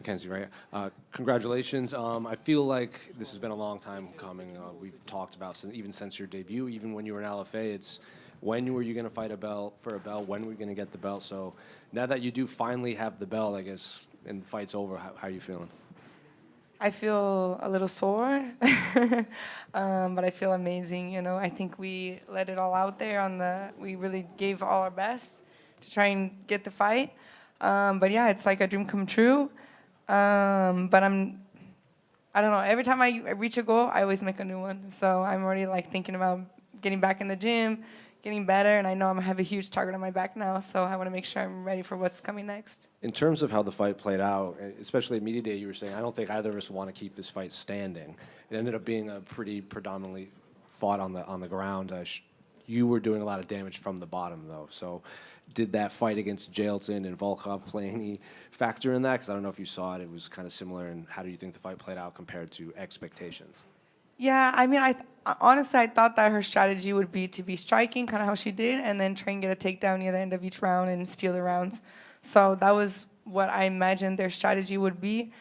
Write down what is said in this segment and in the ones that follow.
Mackenzie, right? Congratulations. I feel like this has been a long time coming. We've talked about even since your debut, even when you were in LFA, it's when were you going to fight for a belt? When were you going to get the belt? So now that you do finally have the belt, I guess, and the fight's over, how are you feeling? I feel a little sore, but I feel amazing. I think we let it all out there we really gave all our best to try and get the fight. But yeah, it's like a dream come true. But I don't know. Every time I reach a goal, I always make a new one. So I'm already like thinking about getting back in the gym, getting better, and I know I'm gonna have a huge target on my back now. So I want to make sure I'm ready for what's coming next. In terms of how the fight played out, especially at media day, you were saying, I don't think either of us want to keep this fight standing. It ended up being a pretty predominantly fought on the ground. You were doing a lot of damage from the bottom, though. So did that fight against Jailton and Volkov play any factor in that? Because I don't know if you saw it. It was kind of similar. And how do you think the fight played out compared to expectations? Yeah, I mean, honestly, I thought that her strategy would be to be striking, kind of how she did, and then try and get a takedown near the end of each round and steal the rounds. So that was what I imagined their strategy would be.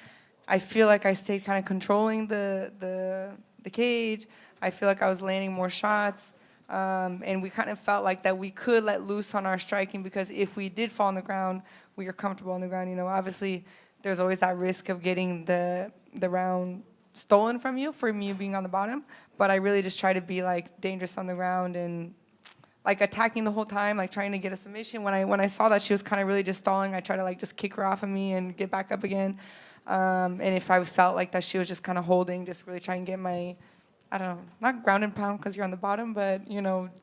I feel like I stayed kind of controlling the cage. I feel like I was landing more shots. And we kind of felt like that we could let loose on our striking because if we did fall on the ground, we were comfortable on the ground. Obviously, there's always that risk of getting the round stolen from you being on the bottom. But I really just try to be like dangerous on the ground and like attacking the whole time, like trying to get a submission. When I saw that she was kind of really just stalling, I tried to like just kick her off of me and get back up again. And if I felt like that she was just kind of holding, just really try and get my, I don't know, not ground and pound because you're on the bottom, but,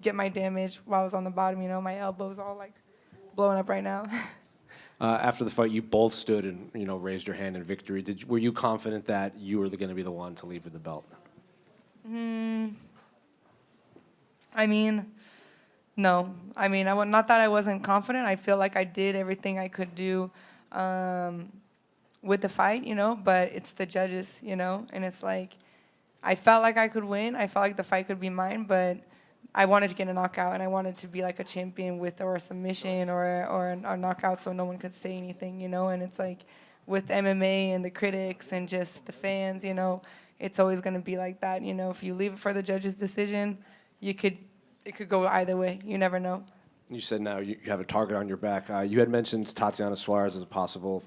get my damage while I was on the bottom. My elbow's all like blowing up right now. After the fight, you both stood and raised your hand in victory. Were you confident that you were going to be the one to leave with the belt? I mean, no. I mean, not that I wasn't confident. I feel like I did everything I could do with the fight, but it's the judges, and it's like I felt like I could win. I felt like the fight could be mine, but I wanted to get a knockout, and I wanted to be like a champion with or a submission or a knockout so no one could say anything, and it's like with MMA and the critics and just the fans, it's always going to be like that. If you leave it for the judge's decision, it could go either way. You never know. You said now you have a target on your back. You had mentioned Tatiana Suarez as a possible